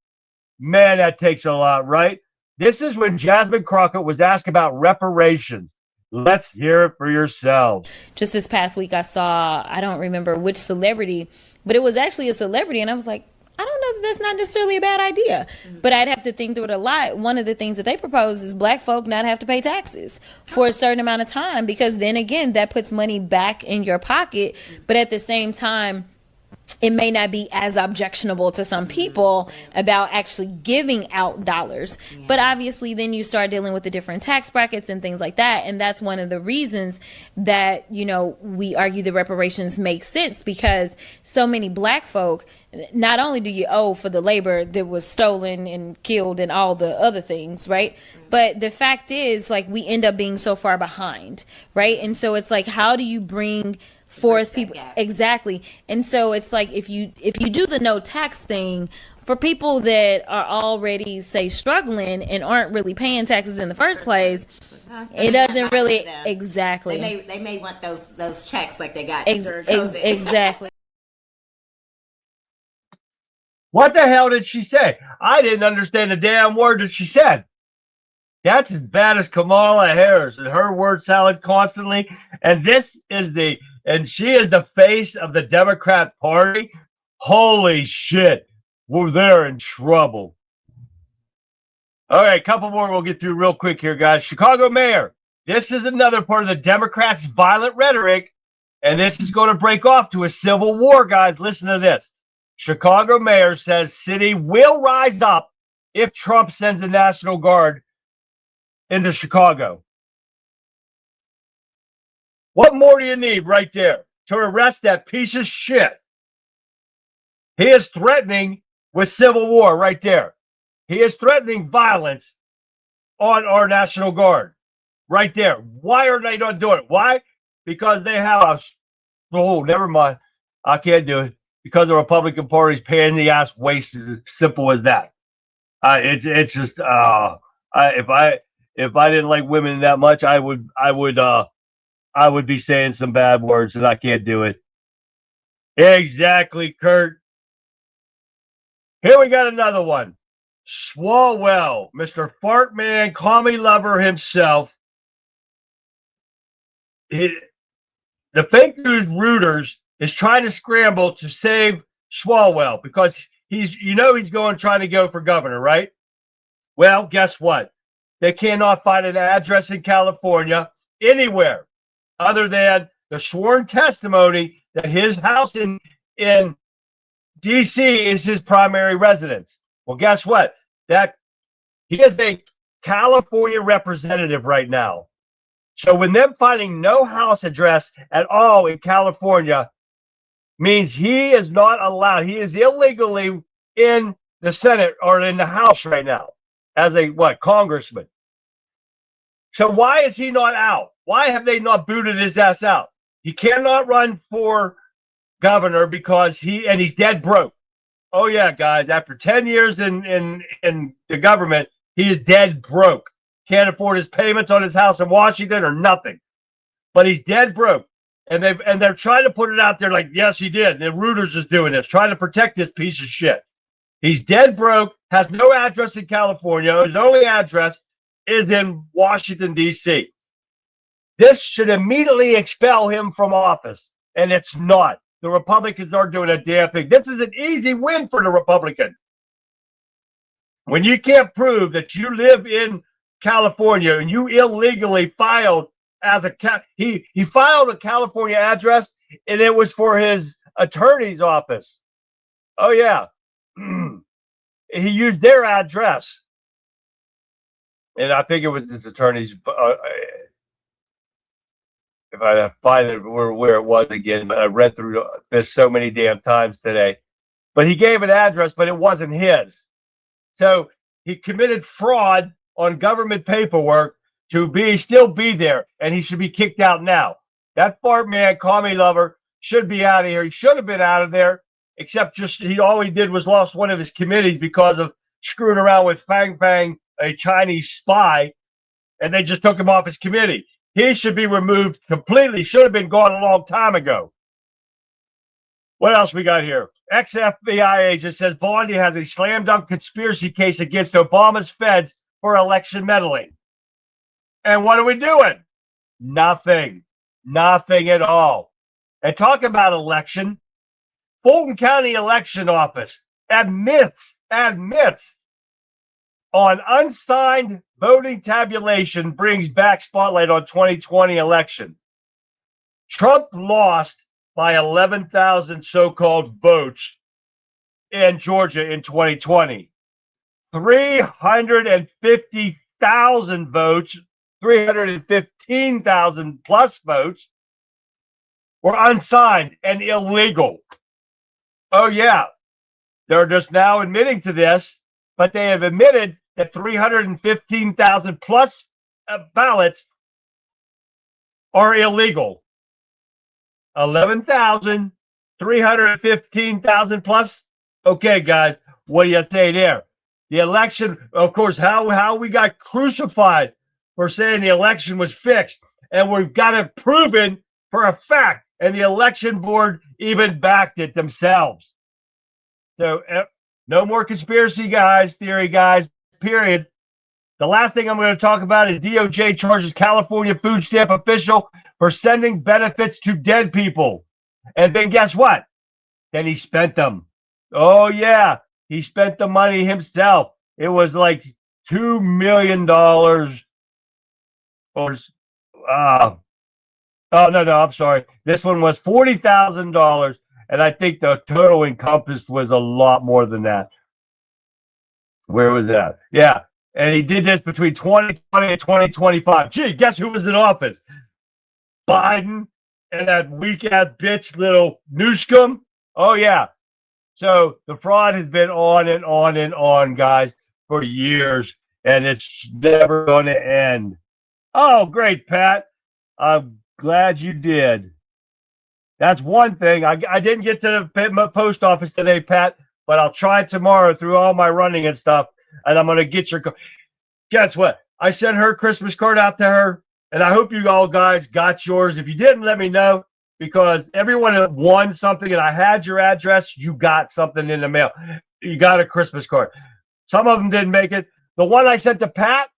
Man, that takes a lot, right? This is when Jasmine Crockett was asked about reparations. Let's hear it for yourselves. Just this past week, I saw, I don't remember which celebrity, but it was actually a celebrity. And I was like, I don't know that that's not necessarily a bad idea, but I'd have to think through it a lot. One of the things that they propose is black folk not have to pay taxes for a certain amount of time, because then again, that puts money back in your pocket. But at the same time, it may not be as objectionable to some people about actually giving out dollars. But obviously then you start dealing with the different tax brackets and things like that. And that's one of the reasons that, you know, we argue the reparations make sense, because so many black folk, not only do you owe for the labor that was stolen and killed and all the other things, right? But the fact is, like, we end up being so far behind, right? And so it's like, how do you bring forth people? Exactly. And so it's like, if you do the no tax thing for people that are already, say, struggling and aren't really paying taxes in the first place, it doesn't really, exactly. They may want those checks like they got exactly. What the hell did she say? I didn't understand a damn word that she said. That's as bad as Kamala Harris and her word salad constantly. And she is the face of the Democrat Party. Holy shit. They're in trouble. All right, a couple more we'll get through real quick here, guys. Chicago mayor. This is another part of the Democrats' violent rhetoric. And this is going to break off to a civil war, guys. Listen to this. Chicago mayor says city will rise up if Trump sends the National Guard into Chicago. What more do you need right there to arrest that piece of shit? He is threatening with civil war right there. He is threatening violence on our National Guard right there. Why are they not doing it? Why? Because they have never mind. I can't do it. Because the Republican Party's paying the ass waste, is as simple as that. It's just if I didn't like women that much, I would be saying some bad words, and I can't do it. Exactly, Kurt. Here we got another one. Swalwell, Mr. Fart Man, commie lover himself. The fake news rooters is trying to scramble to save Swalwell because he's trying to go for governor, right? Well, guess what? They cannot find an address in California anywhere other than the sworn testimony that his house in D.C. is his primary residence. Well, guess what? That he is a California representative right now. So when them finding no house address at all in California means he is not allowed. He is illegally in the Senate or in the House right now as a congressman. So why is he not out? Why have they not booted his ass out? He cannot run for governor because he's dead broke. Oh yeah, guys, after 10 years in the government, he is dead broke. Can't afford his payments on his house in Washington or nothing. But he's dead broke. And they're trying to put it out there like, yes, he did. And the Reuters is doing this, trying to protect this piece of shit. He's dead broke, has no address in California. His only address is in Washington, D.C. This should immediately expel him from office. And it's not. The Republicans aren't doing a damn thing. This is an easy win for the Republicans. When you can't prove that you live in California and you illegally filed he filed a California address and it was for his attorney's office. Oh yeah. He used their address. And I think it was his attorney's if I find it where it was again, but I read through this so many damn times today. But he gave an address, but it wasn't his. So he committed fraud on government paperwork to still be there, and he should be kicked out now. That fart man, commie lover, should be out of here. He should have been out of there, except all he did was lost one of his committees because of screwing around with Fang Fang, a Chinese spy, and they just took him off his committee. He should be removed completely. Should have been gone a long time ago. What else we got here? Ex-FBI agent says Bondi has a slam dunk conspiracy case against Obama's feds for election meddling. And what are we doing? Nothing. Nothing at all. And talk about election. Fulton County Election Office admits on unsigned voting tabulation brings back spotlight on 2020 election. Trump lost by 11,000 so-called votes in Georgia in 2020. 350,000 votes, 315,000 plus votes were unsigned and illegal. Oh, yeah. They're just now admitting to this, but they have admitted that 315,000 plus ballots are illegal. 11,000, 315,000 plus. Okay, guys, what do you say there? The election, of course, how we got crucified for saying the election was fixed, and we've got it proven for a fact, and the election board even backed it themselves. So no more conspiracy theory, guys, period. The last thing I'm going to talk about is DOJ charges California food stamp official for sending benefits to dead people. And then guess what? Then he spent them. Oh, yeah. He spent the money himself. It was like $2 million. Oh, no, I'm sorry. This one was $40,000. And I think the total encompassed was a lot more than that. Where was that? Yeah. And he did this between 2020 and 2025. Gee, guess who was in office? Biden and that weak-ass bitch little Newscomb. Oh, yeah. So the fraud has been on and on and on, guys, for years, and it's never going to end. Oh, great, Pat. I'm glad you did. That's one thing. I didn't get to the post office today, Pat, but I'll try tomorrow through all my running and stuff, and I'm going to get your... Guess what? I sent her Christmas card out to her, and I hope you all guys got yours. If you didn't, let me know. Because everyone that won something and I had your address, you got something in the mail. You got a Christmas card. Some of them didn't make it. The one I sent to Pat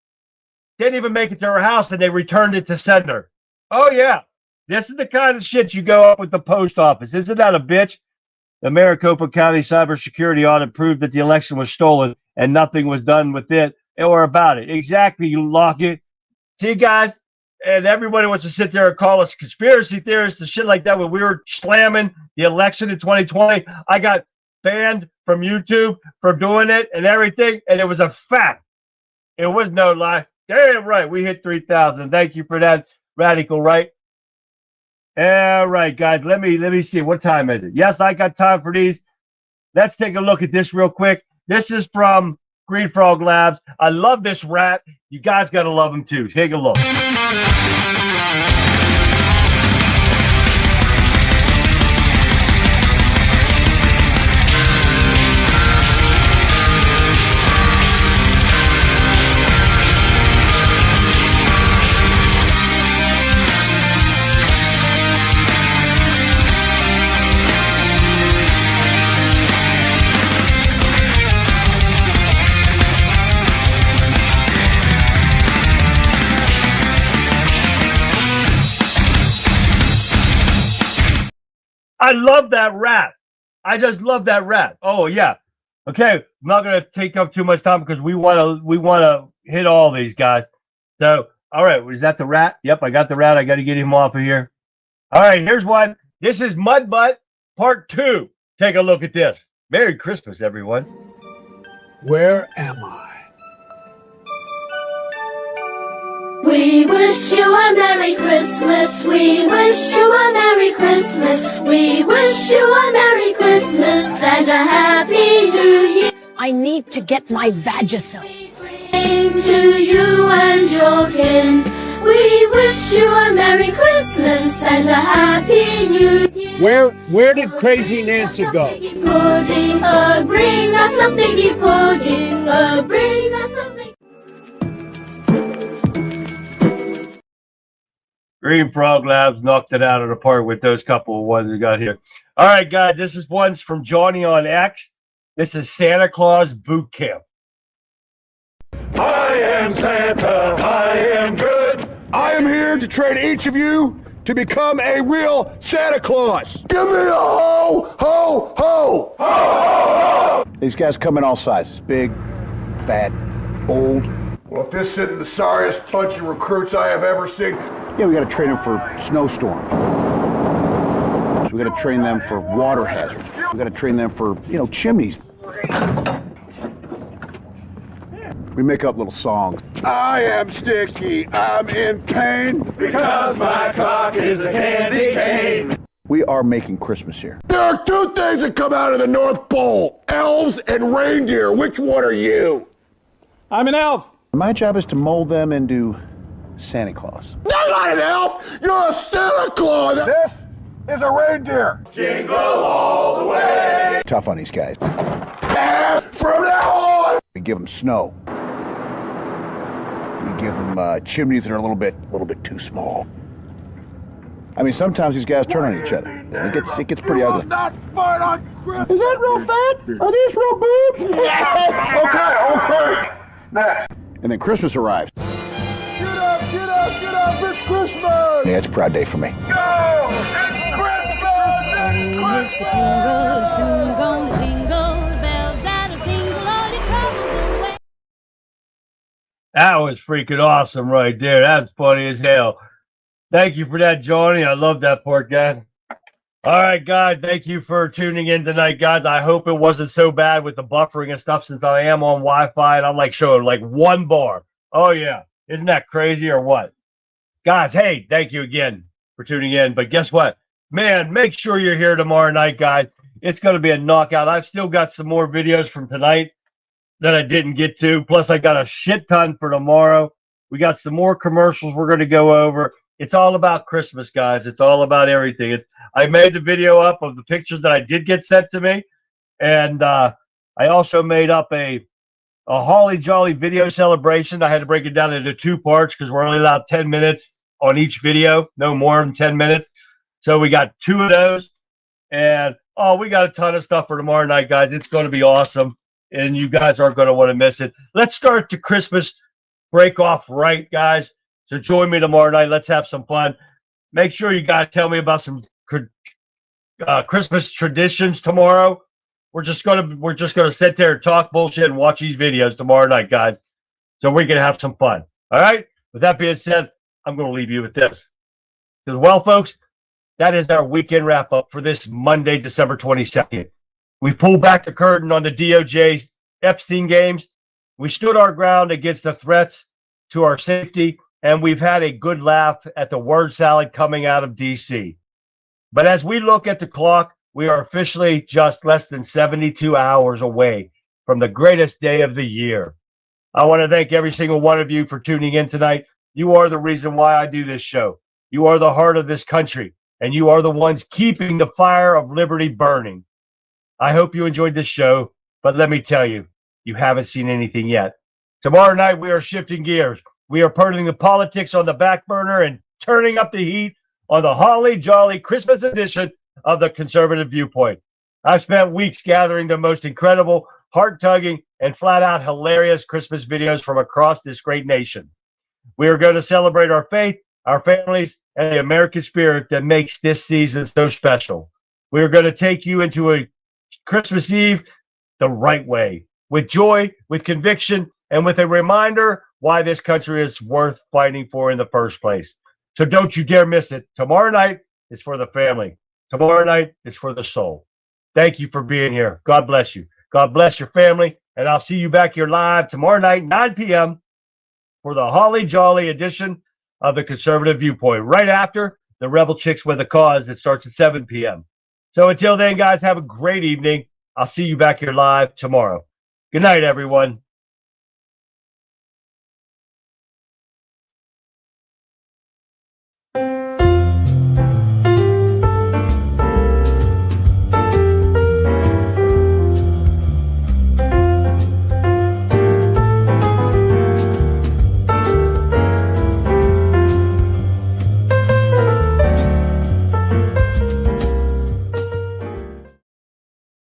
didn't even make it to her house, and they returned it to sender. Oh, yeah. This is the kind of shit you go up with the post office. Isn't that a bitch? The Maricopa County cybersecurity audit proved that the election was stolen and nothing was done with it or about it. Exactly, you lock it. See, guys? And everybody wants to sit there and call us conspiracy theorists and shit like that. When we were slamming the election in 2020, I got banned from YouTube for doing it and everything. And it was a fact. It was no lie. Damn right. We hit 3,000. Thank you for that, Radical Right. All right, guys. Let me see. What time is it? Yes, I got time for these. Let's take a look at this real quick. This is from Green Frog Labs. I love this rat. You guys got to love him too. Take a look. I love that rat. I just love that rat. Oh yeah. Okay, I'm not gonna take up too much time because we wanna hit all these guys. So, all right, is that the rat? Yep, I got the rat. I got to get him off of here. All right, here's one. This is Mudbutt Part 2. Take a look at this. Merry Christmas, everyone. Where am I? We wish you a Merry Christmas. We wish you a Merry Christmas. We wish you a Merry Christmas and a Happy New Year. I need to get my Vagisil. To you and your kin. We wish you a Merry Christmas and a Happy New Year. Where did Crazy Nancy go? Pudding, bring us some piggy pudding. Bring us some piggy. Green Frog Labs knocked it out of the park with those couple of ones we got here. All right, guys, this is one's from Johnny on X. This is Santa Claus Boot Camp. I am Santa, I am good. I am here to train each of you to become a real Santa Claus. Give me a ho, ho, ho. Ho, ho, ho. These guys come in all sizes. Big, fat, old. Well, if this isn't the sorriest bunch of recruits I have ever seen. Yeah, we got to train them for snowstorms. We got to train them for water hazards. We got to train them for, chimneys. We make up little songs. I am sticky, I'm in pain. Because my cock is a candy cane. We are making Christmas here. There are two things that come out of the North Pole. Elves and reindeer. Which one are you? I'm an elf. My job is to mold them into Santa Claus. You're not an elf! You're a Santa Claus! This is a reindeer. Jingle all the way! Tough on these guys. And from now on! We give them snow. We give them chimneys that are a little bit too small. I mean, sometimes these guys turn on each other. It gets pretty ugly. Not fart on Christmas! Is that real fat? Are these real boobs? Okay. Next. And then Christmas arrives. Get up, it's Christmas! Yeah, it's a proud day for me. Go! It's Christmas! It's Christmas! That was freaking awesome right there. That's funny as hell. Thank you for that, Johnny. I love that part, guys. All right, guys. Thank you for tuning in tonight, guys. I hope it wasn't so bad with the buffering and stuff since I am on Wi-Fi and I'm like showing like 1 bar. Oh, yeah. Isn't that crazy or what? Guys, hey, thank you again for tuning in. But guess what? Man, make sure you're here tomorrow night, guys. It's going to be a knockout. I've still got some more videos from tonight that I didn't get to. Plus, I got a shit ton for tomorrow. We got some more commercials we're going to go over. It's all about Christmas, guys. It's all about everything. I made the video up of the pictures that I did get sent to me. And I also made up a Holly Jolly video celebration. I had to break it down into 2 parts because we're only allowed 10 minutes on each video. No more than 10 minutes. So we got 2 of those. And, we got a ton of stuff for tomorrow night, guys. It's going to be awesome. And you guys aren't going to want to miss it. Let's start the Christmas break off right, guys. So join me tomorrow night. Let's have some fun. Make sure you guys tell me about some Christmas traditions tomorrow. We're just gonna sit there and talk bullshit and watch these videos tomorrow night, guys. So we can have some fun. All right. With that being said, I'm going to leave you with this. Because, well, folks, that is our weekend wrap up for this Monday, December 22nd. We pulled back the curtain on the DOJ's Epstein games. We stood our ground against the threats to our safety, and we've had a good laugh at the word salad coming out of D.C. But as we look at the clock, we are officially just less than 72 hours away from the greatest day of the year. I want to thank every single one of you for tuning in tonight. You are the reason why I do this show. You are the heart of this country, and you are the ones keeping the fire of liberty burning. I hope you enjoyed this show, but let me tell you, you haven't seen anything yet. Tomorrow night, we are shifting gears. We are putting the politics on the back burner and turning up the heat on the Holly Jolly Christmas edition of the Conservative Viewpoint. I've spent weeks gathering the most incredible, heart-tugging, and flat-out hilarious Christmas videos from across this great nation. We are going to celebrate our faith, our families, and the American spirit that makes this season so special. We are going to take you into a Christmas Eve the right way, with joy, with conviction, and with a reminder why this country is worth fighting for in the first place. So don't you dare miss it. Tomorrow night is for the family. Tomorrow night is for the soul. Thank you for being here. God bless you. God bless your family. And I'll see you back here live tomorrow night, 9 p.m. for the Holly Jolly edition of the Conservative Viewpoint, right after the Rebel Chicks with a Cause that starts at 7 p.m. So until then, guys, have a great evening. I'll see you back here live tomorrow. Good night, everyone.